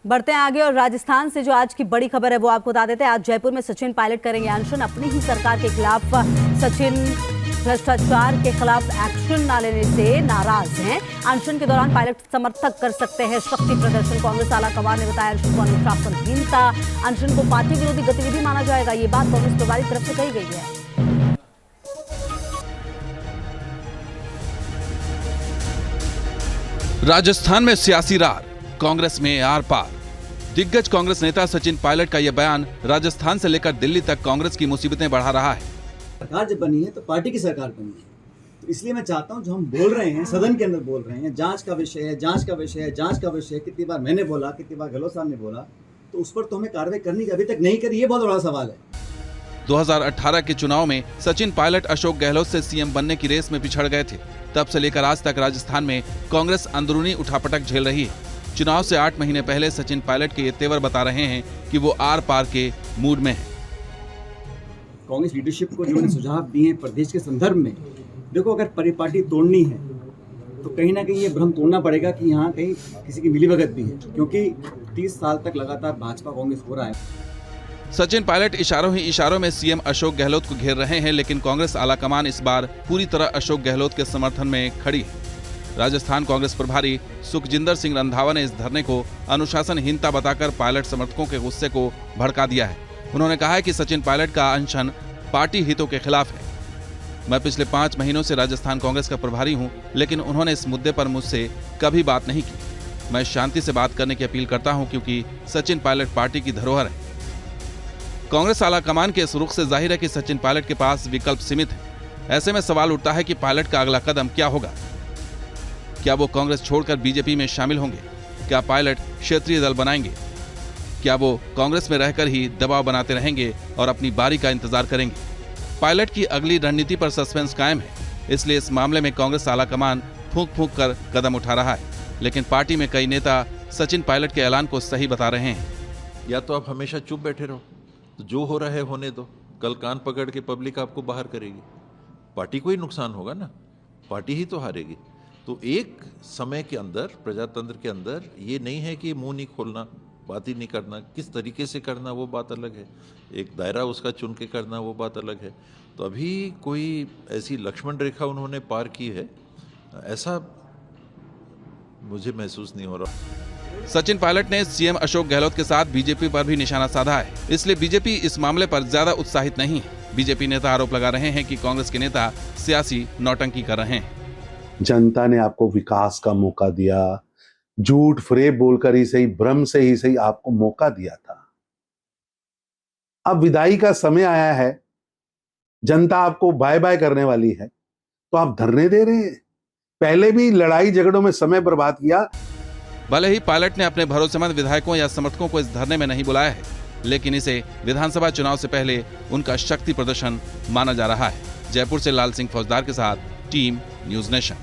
बढ़ते हैं आगे और राजस्थान से जो आज की बड़ी खबर है वो आपको बता देते हैं। आज जयपुर में सचिन पायलट करेंगे अनशन। अपनी ही सरकार के खिलाफ सचिन भ्रष्टाचार के खिलाफ एक्शन न लेने से नाराज हैं। अनशन के दौरान पायलट समर्थक कर सकते हैं शक्ति प्रदर्शन। कांग्रेस आला कमान ने बताया अनशन को अनुशासनहीनता, अनशन को पार्टी विरोधी गतिविधि माना जाएगा। ये बात कांग्रेस प्रभारी की तरफ से कही गई है। राजस्थान में सियासी रार, कांग्रेस में आर पार। दिग्गज कांग्रेस नेता सचिन पायलट का यह बयान राजस्थान से लेकर दिल्ली तक कांग्रेस की मुसीबतें बढ़ा रहा है। सरकार जब बनी है तो पार्टी की सरकार बनी है, तो इसलिए मैं चाहता हूं जो हम बोल रहे हैं सदन के अंदर बोल रहे हैं, जांच का विषय है, जांच का विषय है, जांच का विषय है। कितनी बार मैंने बोला, कितनी बार गहलोत साहब ने बोला, तो उस पर तो हमें कार्रवाई करनी की अभी तक नहीं करी। ये बहुत बड़ा सवाल है। 2018 के चुनाव में सचिन पायलट अशोक गहलोत से सीएम बनने की रेस में पिछड़ गए थे। तब से लेकर आज तक राजस्थान में कांग्रेस अंदरूनी उठापटक झेल रही है। चुनाव से 8 महीने पहले सचिन पायलट के ये तेवर बता रहे हैं कि वो आर पार के मूड में है। कांग्रेस लीडरशिप को जो सुझाव दिए हैं प्रदेश के संदर्भ में, देखो अगर परिपाटी तोड़नी है तो कहीं ना कहीं ये भ्रम तोड़ना पड़ेगा कि यहाँ कहीं किसी की मिलीभगत भी है, क्योंकि 30 साल तक लगातार भाजपा कांग्रेस हो रहा है। सचिन पायलट इशारों ही इशारों में सीएम अशोक गहलोत को घेर रहे हैं, लेकिन कांग्रेस आलाकमान इस बार पूरी तरह अशोक गहलोत के समर्थन में खड़ी है। राजस्थान कांग्रेस प्रभारी सुखजिंदर सिंह रंधावा ने इस धरने को अनुशासनहीनता बताकर पायलट समर्थकों के गुस्से को भड़का दिया है। उन्होंने कहा है कि सचिन पायलट का अनशन पार्टी हितों के खिलाफ है। मैं पिछले 5 महीनों से राजस्थान कांग्रेस का प्रभारी हूं, लेकिन उन्होंने इस मुद्दे पर मुझसे कभी बात नहीं की। मैं शांति से बात करने की अपील करता हूं, क्योंकि सचिन पायलट पार्टी की धरोहर है। कांग्रेस आलाकमान के इस रुख से जाहिर है कि सचिन पायलट के पास विकल्प सीमित है। ऐसे में सवाल उठता है कि पायलट का अगला कदम क्या होगा। क्या वो कांग्रेस छोड़कर बीजेपी में शामिल होंगे? क्या पायलट क्षेत्रीय दल बनाएंगे? क्या वो कांग्रेस में रहकर ही दबाव बनाते रहेंगे और अपनी बारी का इंतजार करेंगे? पायलट की अगली रणनीति पर सस्पेंस कायम है, इसलिए इस मामले में कांग्रेस आलाकमान फूंक फूंक कर कदम उठा रहा है। लेकिन पार्टी में कई नेता सचिन पायलट के ऐलान को सही बता रहे हैं। या तो आप हमेशा चुप बैठे रहो, तो जो हो रहा है होने दो। कल कान पकड़ के पब्लिक आपको बाहर करेगी, पार्टी को ही नुकसान होगा ना, पार्टी ही तो हारेगी। तो एक समय के अंदर, प्रजातंत्र के अंदर, ये नहीं है कि मुंह नहीं खोलना, बात ही नहीं करना। किस तरीके से करना वो बात अलग है, एक दायरा उसका चुन के करना वो बात अलग है। तो अभी कोई ऐसी लक्ष्मण रेखा उन्होंने पार की है, ऐसा मुझे महसूस नहीं हो रहा। सचिन पायलट ने सीएम अशोक गहलोत के साथ बीजेपी पर भी निशाना साधा है, इसलिए बीजेपी इस मामले पर ज्यादा उत्साहित नहीं है। बीजेपी नेता आरोप लगा रहे हैं कि कांग्रेस के नेता सियासी नौटंकी कर रहे हैं। जनता ने आपको विकास का मौका दिया, झूठ फरेब बोलकर ही सही, भ्रम से ही सही आपको मौका दिया था। अब विदाई का समय आया है, जनता आपको बाय बाय करने वाली है, तो आप धरने दे रहे हैं। पहले भी लड़ाई झगड़ों में समय बर्बाद किया। भले ही पायलट ने अपने भरोसेमंद विधायकों या समर्थकों को इस धरने में नहीं बुलाया है, लेकिन इसे विधानसभा चुनाव से पहले उनका शक्ति प्रदर्शन माना जा रहा है। जयपुर से लाल सिंह फौजदार के साथ टीम न्यूज़ नेशन।